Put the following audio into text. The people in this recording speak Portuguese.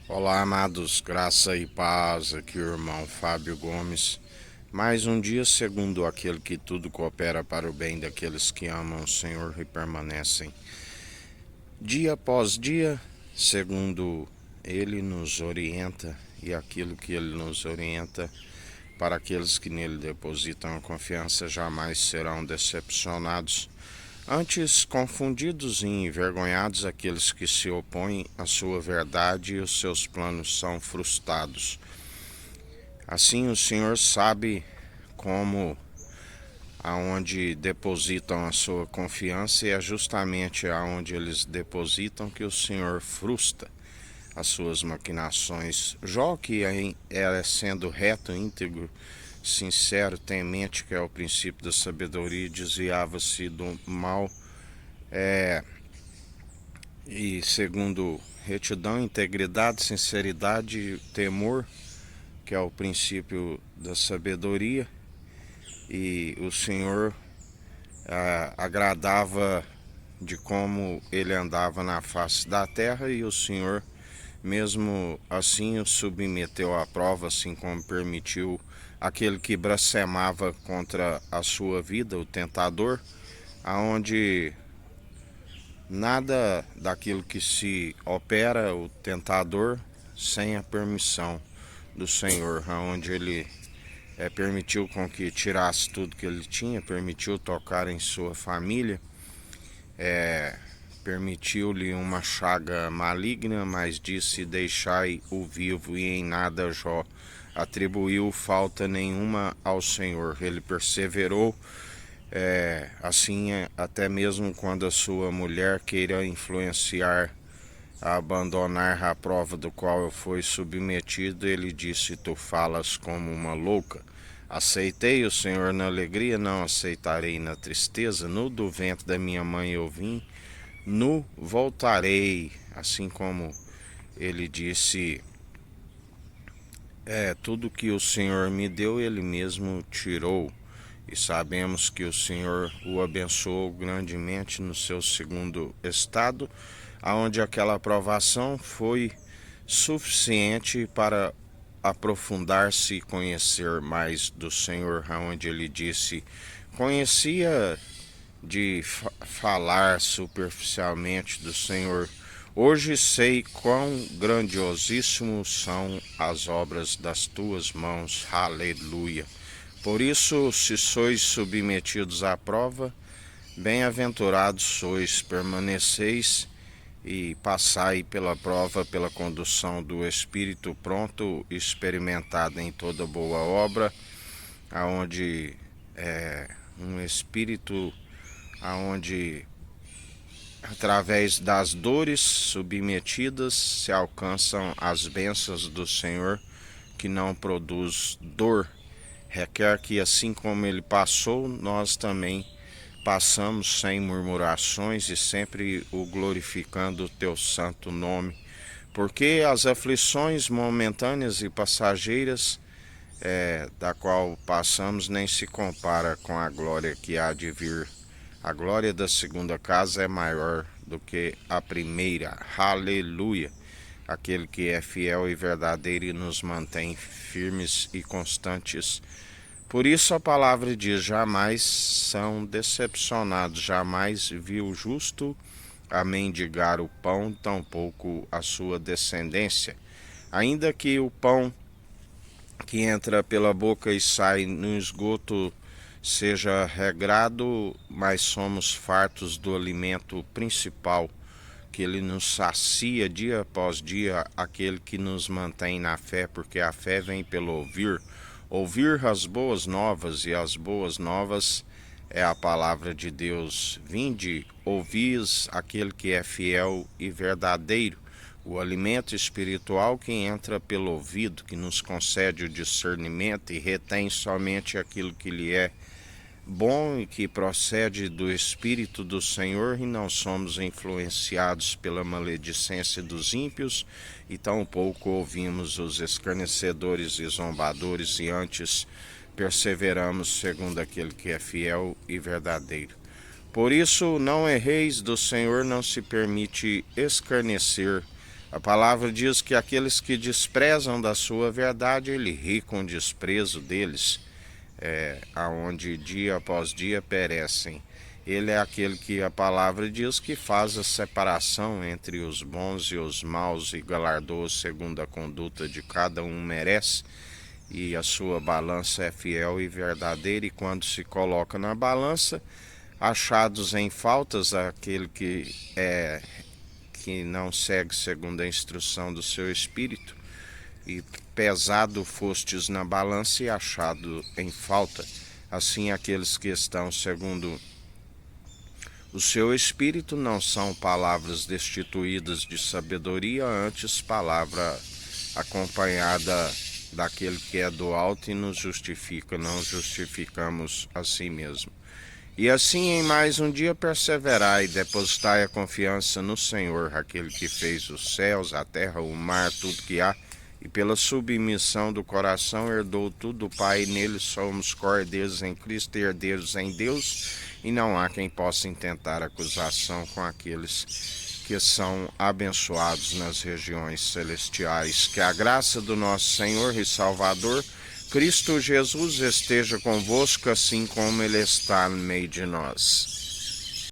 Olá, amados, graça e paz, aqui o irmão Fábio Gomes. Mais um dia segundo aquele que tudo coopera para o bem daqueles que amam o Senhor e permanecem dia após dia, segundo Ele nos orienta e aquilo que Ele nos orienta para aqueles que nele depositam a confiança jamais serão decepcionados. Antes, confundidos e envergonhados aqueles que se opõem à sua verdade e os seus planos são frustrados. Assim o Senhor sabe como aonde depositam a sua confiança e é justamente aonde eles depositam que o Senhor frustra as suas maquinações. Jó, que é sendo reto, íntegro, sincero, temente, que é o princípio da sabedoria, desviava-se do mal, e segundo retidão, integridade, sinceridade e temor, que é o princípio da sabedoria, e o Senhor agradava de como ele andava na face da terra, e o Senhor mesmo assim o submeteu à prova, assim como permitiu aquele que blasfemava contra a sua vida, o tentador, aonde nada daquilo que se opera o tentador sem a permissão do Senhor, aonde ele permitiu com que tirasse tudo que ele tinha, permitiu tocar em sua família, permitiu-lhe uma chaga maligna, mas disse: deixai o vivo, e em nada Jó atribuiu falta nenhuma ao Senhor. Ele perseverou, assim até mesmo quando a sua mulher queira influenciar a abandonar a prova do qual eu fui submetido, ele disse: tu falas como uma louca. Aceitei o Senhor na alegria, não aceitarei na tristeza. Nu do ventre da minha mãe eu vim, nu voltarei. Assim como ele disse, tudo que o Senhor me deu, ele mesmo tirou. E sabemos que o Senhor o abençoou grandemente no seu segundo estado, aonde aquela aprovação foi suficiente para aprofundar-se e conhecer mais do Senhor, aonde ele disse: conhecia de falar superficialmente do Senhor. Hoje sei quão grandiosíssimos são as obras das tuas mãos. Aleluia. Por isso, se sois submetidos à prova, bem-aventurados sois, permaneceis e passai pela prova, pela condução do Espírito pronto, experimentado em toda boa obra, aonde um Espírito, aonde através das dores submetidas se alcançam as bênçãos do Senhor, que não produz dor. Requer que assim como ele passou, nós também passamos sem murmurações e sempre o glorificando o teu santo nome, porque as aflições momentâneas e passageiras da qual passamos nem se compara com a glória que há de vir. A glória da segunda casa é maior do que a primeira. Aleluia! Aquele que é fiel e verdadeiro e nos mantém firmes e constantes. Por isso a palavra diz: jamais são decepcionados, jamais viu o justo a mendigar o pão, tampouco a sua descendência. Ainda que o pão que entra pela boca e sai no esgoto seja regrado, mas somos fartos do alimento principal, que ele nos sacia dia após dia, aquele que nos mantém na fé, porque a fé vem pelo ouvir. Ouvir as boas novas, e as boas novas é a palavra de Deus. Vinde, ouvis aquele que é fiel e verdadeiro, o alimento espiritual que entra pelo ouvido, que nos concede o discernimento e retém somente aquilo que lhe é bom e que procede do Espírito do Senhor, e não somos influenciados pela maledicência dos ímpios, e tampouco ouvimos os escarnecedores e zombadores, e antes perseveramos segundo aquele que é fiel e verdadeiro. Por isso, não erreis, do Senhor não se permite escarnecer, A palavra diz que aqueles que desprezam da sua verdade, ele ri com desprezo deles, aonde dia após dia perecem. Ele é aquele que a palavra diz que faz a separação entre os bons e os maus e galardoa segundo a conduta de cada um merece. E a sua balança é fiel e verdadeira, e quando se coloca na balança, achados em faltas, aquele que não segue segundo a instrução do seu espírito, e pesado fostes na balança e achado em falta. Assim, aqueles que estão segundo o seu espírito não são palavras destituídas de sabedoria, antes palavra acompanhada daquele que é do alto e nos justifica, não justificamos a si mesmo. E assim em mais um dia perseverai e depositai a confiança no Senhor, aquele que fez os céus, a terra, o mar, tudo que há, e pela submissão do coração herdou tudo do Pai, e nele somos cordeiros em Cristo e herdeiros em Deus, e não há quem possa intentar acusação com aqueles que são abençoados nas regiões celestiais. Que a graça do nosso Senhor e Salvador Cristo Jesus esteja convosco, assim como Ele está no meio de nós.